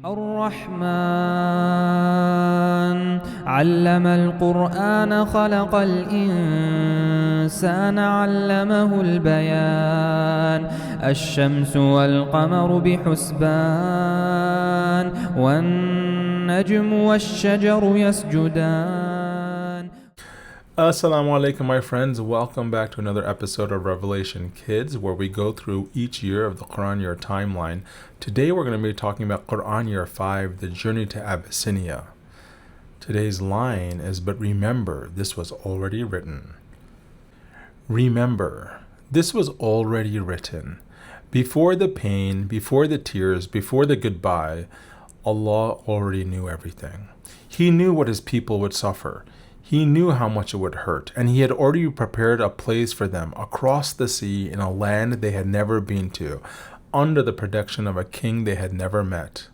الرحمن علم القرآن خلق الإنسان علمه البيان الشمس والقمر بحسبان والنجم والشجر يسجدان. Assalamu alaikum, my friends. Welcome back to another episode of Revelation Kids, where we go through each year of the Qur'an year timeline. Today we're going to be talking about Qur'an year 5, the journey to Abyssinia. Today's line is, "But remember, this was already written." Remember, this was already written. Before the pain, before the tears, before the goodbye, Allah already knew everything. He knew what His people would suffer. He knew how much it would hurt, and He had already prepared a place for them across the sea in a land they had never been to, under the protection of a king they had never met.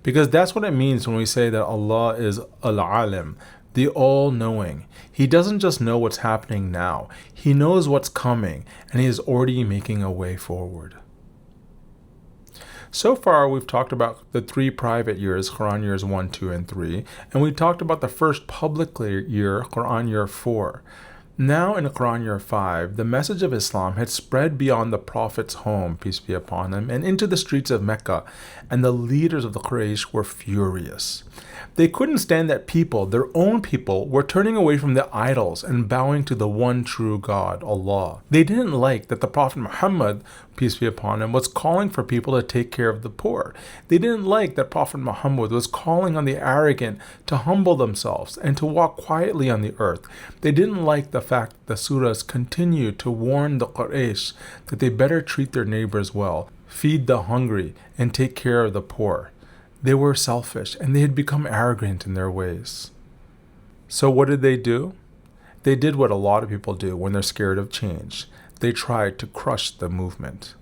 Because that's what it means when we say that Allah is Al-Alim, the all-knowing. He doesn't just know what's happening now. He knows what's coming, and He is already making a way forward. So far, we've talked about the three private years, Qur'an years 1, 2, and 3, and we talked about the first public year, Qur'an year 4. Now in Qur'an year 5, the message of Islam had spread beyond the Prophet's home, peace be upon him, and into the streets of Mecca, and the leaders of the Quraysh were furious. They couldn't stand that people, their own people, were turning away from the idols and bowing to the one true God, Allah. They didn't like that the Prophet Muhammad, peace be upon him, was calling for people to take care of the poor. They didn't like that Prophet Muhammad was calling on the arrogant to humble themselves and to walk quietly on the earth. They didn't like the fact that the surahs continued to warn the Quraysh that they better treat their neighbors well, feed the hungry, and take care of the poor. They were selfish, and they had become arrogant in their ways. So what did they do? They did what a lot of people do when they're scared of change. They tried to crush the movement.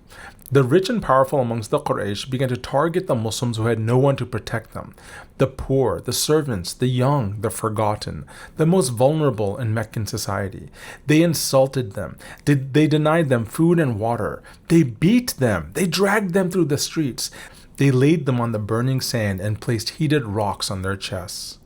The rich and powerful amongst the Quraysh began to target the Muslims who had no one to protect them. The poor, the servants, the young, the forgotten, the most vulnerable in Meccan society. They insulted them. They denied them food and water. They beat them. They dragged them through the streets. They laid them on the burning sand and placed heated rocks on their chests.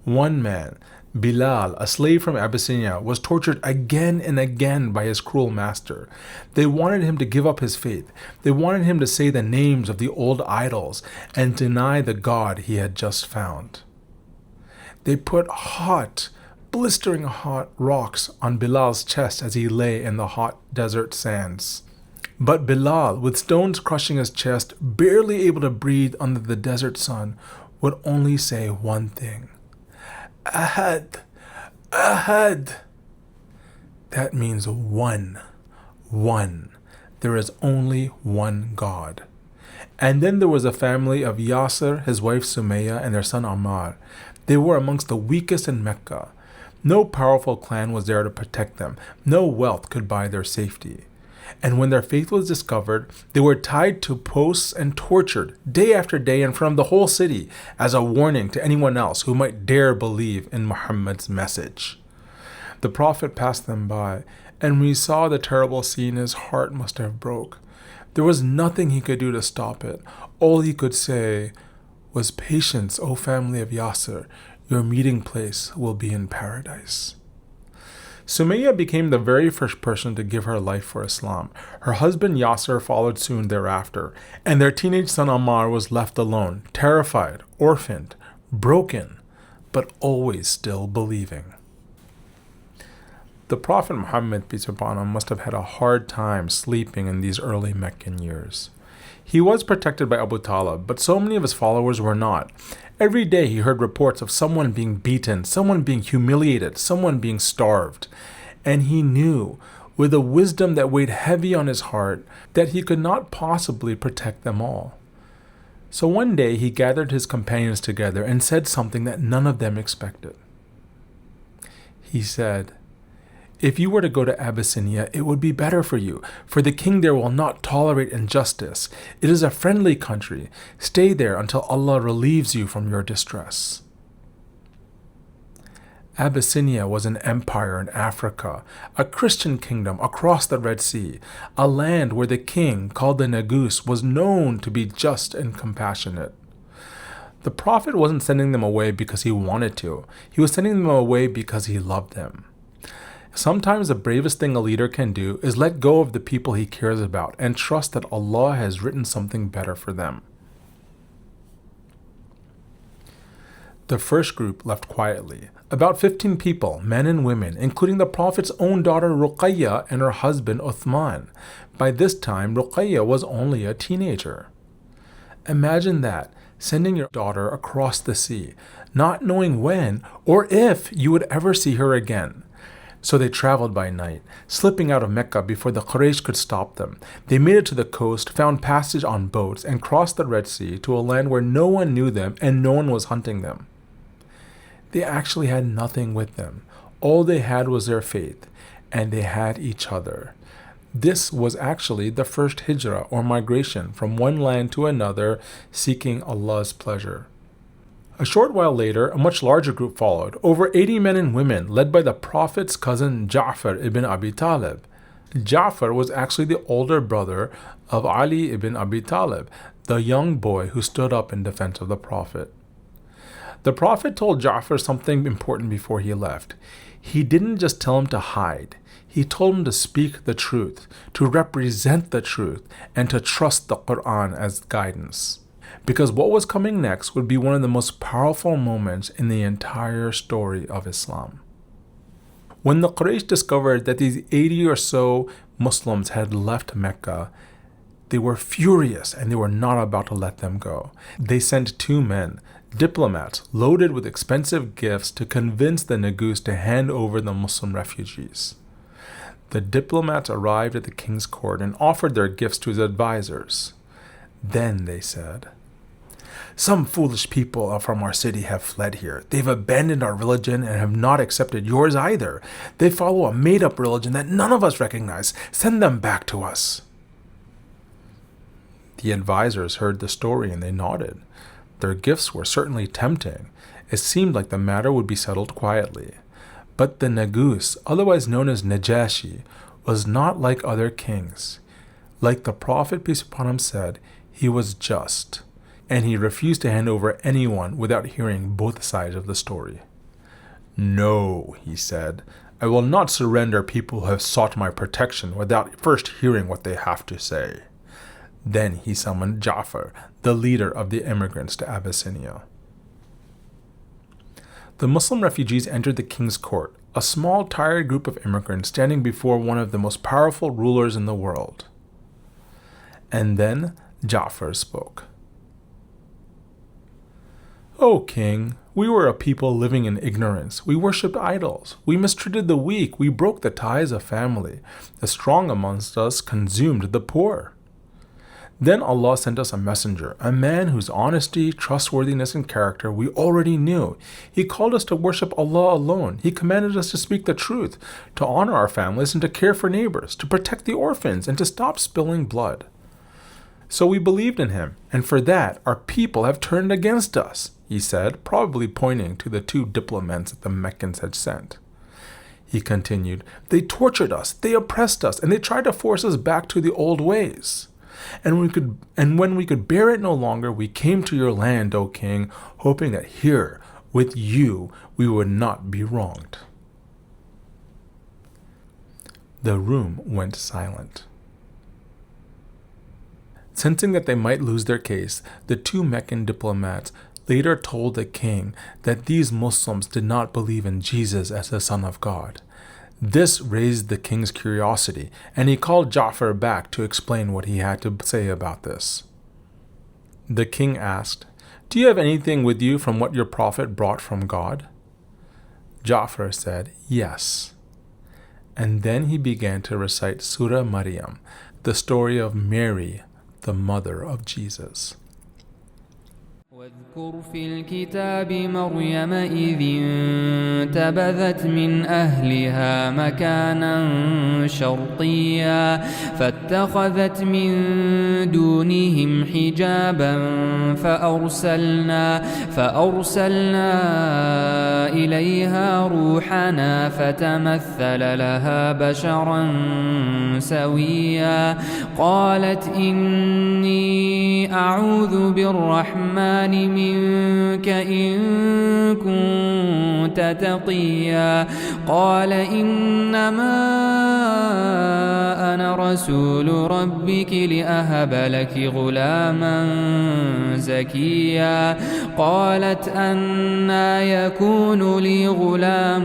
One man, Bilal, a slave from Abyssinia, was tortured again and again by his cruel master. They wanted him to give up his faith. They wanted him to say the names of the old idols and deny the God he had just found. They put blistering hot rocks on Bilal's chest as he lay in the hot desert sands. But Bilal, with stones crushing his chest, barely able to breathe under the desert sun, would only say one thing: Ahad, Ahad. That means one. There is only one God. And then there was a family of Yasser, his wife Sumayya, and their son Ammar. They were amongst the weakest in Mecca. No powerful clan was there to protect them. No wealth could buy their safety. And when their faith was discovered, they were tied to posts and tortured day after day in front of the whole city as a warning to anyone else who might dare believe in Muhammad's message. The Prophet passed them by, and when he saw the terrible scene, his heart must have broke. There was nothing he could do to stop it. All he could say was, "Patience, O family of Yasser, your meeting place will be in paradise." Sumayya became the very first person to give her life for Islam. Her husband Yasser followed soon thereafter, and their teenage son Ammar was left alone, terrified, orphaned, broken, but always still believing. The Prophet Muhammad, peace be upon him, must have had a hard time sleeping in these early Meccan years. He was protected by Abu Talib, but so many of his followers were not. Every day he heard reports of someone being beaten, someone being humiliated, someone being starved. And he knew, with a wisdom that weighed heavy on his heart, that he could not possibly protect them all. So one day he gathered his companions together and said something that none of them expected. He said, "If you were to go to Abyssinia, it would be better for you, for the king there will not tolerate injustice. It is a friendly country. Stay there until Allah relieves you from your distress." Abyssinia was an empire in Africa, a Christian kingdom across the Red Sea, a land where the king, called the Negus, was known to be just and compassionate. The Prophet wasn't sending them away because he wanted to. He was sending them away because he loved them. Sometimes the bravest thing a leader can do is let go of the people he cares about and trust that Allah has written something better for them. The first group left quietly. About 15 people, men and women, including the Prophet's own daughter Ruqayya and her husband Uthman. By this time, Ruqayya was only a teenager. Imagine that, sending your daughter across the sea, not knowing when or if you would ever see her again. So they traveled by night, slipping out of Mecca before the Quraysh could stop them. They made it to the coast, found passage on boats, and crossed the Red Sea to a land where no one knew them and no one was hunting them. They actually had nothing with them. All they had was their faith, and they had each other. This was actually the first hijrah or migration from one land to another, seeking Allah's pleasure. A short while later, a much larger group followed, over 80 men and women, led by the Prophet's cousin Ja'far ibn Abi Talib. Ja'far was actually the older brother of Ali ibn Abi Talib, the young boy who stood up in defense of the Prophet. The Prophet told Ja'far something important before he left. He didn't just tell him to hide. He told him to speak the truth, to represent the truth, and to trust the Qur'an as guidance. Because what was coming next would be one of the most powerful moments in the entire story of Islam. When the Quraysh discovered that these 80 or so Muslims had left Mecca, they were furious and they were not about to let them go. They sent 2 men, diplomats, loaded with expensive gifts to convince the Nagus to hand over the Muslim refugees. The diplomats arrived at the king's court and offered their gifts to his advisors. Then they said, "Some foolish people from our city have fled here. They've abandoned our religion and have not accepted yours either. They follow a made-up religion that none of us recognize. Send them back to us." The advisors heard the story and they nodded. Their gifts were certainly tempting. It seemed like the matter would be settled quietly. But the Nagus, otherwise known as Najashi, was not like other kings. Like the Prophet, peace upon him, said, he was just, and he refused to hand over anyone without hearing both sides of the story. "No," he said, "I will not surrender people who have sought my protection without first hearing what they have to say." Then he summoned Ja'far, the leader of the immigrants, to Abyssinia. The Muslim refugees entered the king's court, a small, tired group of immigrants standing before one of the most powerful rulers in the world. And then Ja'far spoke. "O king, we were a people living in ignorance. We worshipped idols. We mistreated the weak. We broke the ties of family. The strong amongst us consumed the poor. Then Allah sent us a messenger, a man whose honesty, trustworthiness, and character we already knew. He called us to worship Allah alone. He commanded us to speak the truth, to honor our families and to care for neighbors, to protect the orphans and to stop spilling blood. So we believed in him, and for that our people have turned against us," he said, probably pointing to the 2 diplomats that the Meccans had sent. He continued, "They tortured us, they oppressed us, and they tried to force us back to the old ways. And when we could bear it no longer, we came to your land, O king, hoping that here, with you, we would not be wronged." The room went silent. Sensing that they might lose their case, the 2 Meccan diplomats later told the king that these Muslims did not believe in Jesus as the Son of God. This raised the king's curiosity, and he called Ja'far back to explain what he had to say about this. The king asked, "Do you have anything with you from what your prophet brought from God?" Ja'far said, "Yes." And then he began to recite Surah Maryam, the story of Mary, the mother of Jesus. واذكر في الكتاب مريم إذ انتبذت من أهلها مكانا شرقيا فاتخذت من دونهم حجابا فأرسلنا إليها روحنا فتمثل لها بشرا سويا قالت إني أعوذ بالرحمن منك إن كنت تقيا قال إنما أنا رسول ربك لأهب لك غلاما زكيا قالت أنى يكون لي غلام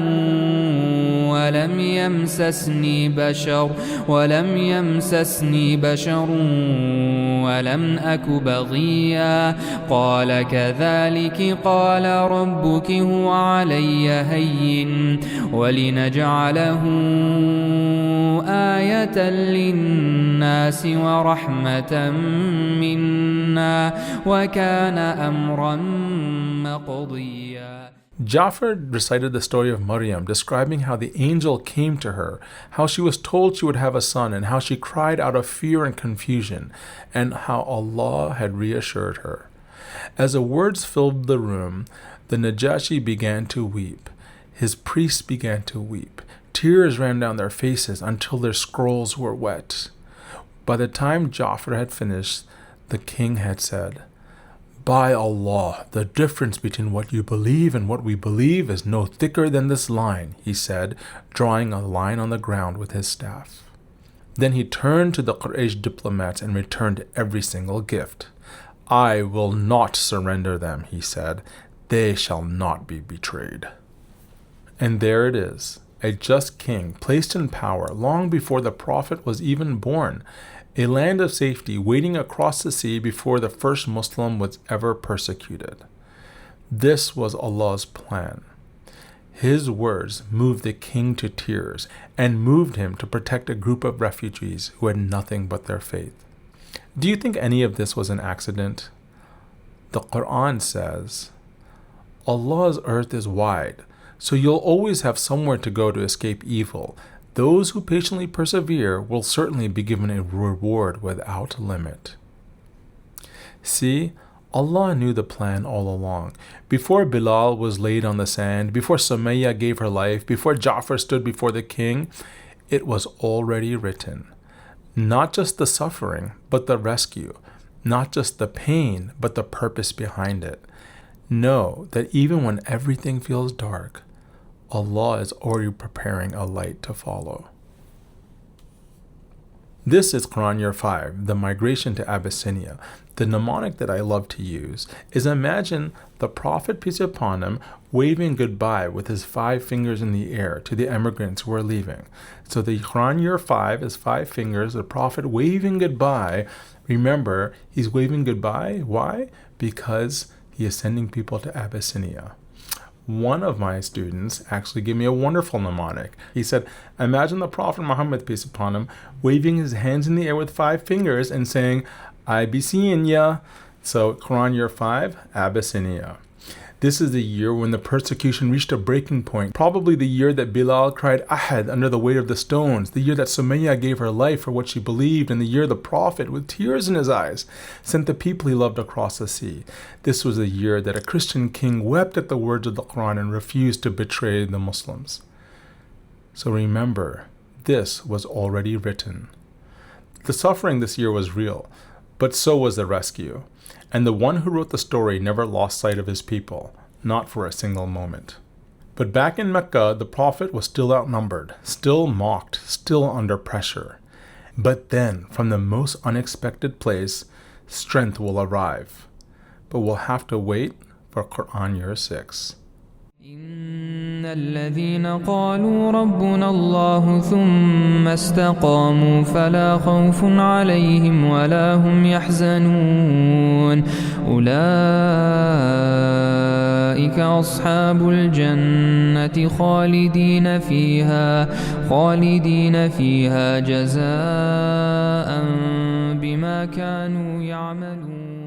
ولم يمسسني بشر ولم أك بغيا قال كذلك قال ربك هو علي هين ولنجعله آية للناس ورحمة منا وكان أمرا مقضيا. Ja'far recited the story of Maryam, describing how the angel came to her, how she was told she would have a son, and how she cried out of fear and confusion, and how Allah had reassured her. As the words filled the room, the Najashi began to weep. His priests began to weep. Tears ran down their faces until their scrolls were wet. By the time Ja'far had finished, the king had said, "By Allah, the difference between what you believe and what we believe is no thicker than this line," he said, drawing a line on the ground with his staff. Then he turned to the Quraysh diplomats and returned every single gift. "I will not surrender them," he said. "They shall not be betrayed." And there it is, a just king placed in power long before the Prophet was even born, a land of safety waiting across the sea before the first Muslim was ever persecuted. This was Allah's plan. His words moved the king to tears and moved him to protect a group of refugees who had nothing but their faith. Do you think any of this was an accident? The Qur'an says, "Allah's earth is wide, so you'll always have somewhere to go to escape evil. Those who patiently persevere will certainly be given a reward without limit." See, Allah knew the plan all along. Before Bilal was laid on the sand, before Sumayya gave her life, before Ja'far stood before the king, it was already written. Not just the suffering, but the rescue. Not just the pain, but the purpose behind it. Know that even when everything feels dark, Allah is already preparing a light to follow. This is Quran Year 5, the migration to Abyssinia. The mnemonic that I love to use is imagine the Prophet, peace be upon him, waving goodbye with his 5 fingers in the air to the emigrants who are leaving. So the Quran Year 5 is 5 fingers, the Prophet waving goodbye. Remember, he's waving goodbye. Why? Because he is sending people to Abyssinia. One of my students actually gave me a wonderful mnemonic. He said, imagine the Prophet Muhammad, peace upon him, waving his hands in the air with 5 fingers and saying, "I be seeing ya." So Quran Year 5, Abyssinia. This is the year when the persecution reached a breaking point, probably the year that Bilal cried Ahad under the weight of the stones, the year that Sumayya gave her life for what she believed, and the year the Prophet, with tears in his eyes, sent the people he loved across the sea. This was the year that a Christian king wept at the words of the Quran and refused to betray the Muslims. So remember, this was already written. The suffering this year was real, but so was the rescue. And the one who wrote the story never lost sight of his people, not for a single moment. But back in Mecca, the Prophet was still outnumbered, still mocked, still under pressure. But then, from the most unexpected place, strength will arrive. But we'll have to wait for Quran Year 6. إن الذين قالوا ربنا الله ثم استقاموا فلا خوف عليهم ولا هم يحزنون أولئك أصحاب الجنة خالدين فيها جزاء بما كانوا يعملون.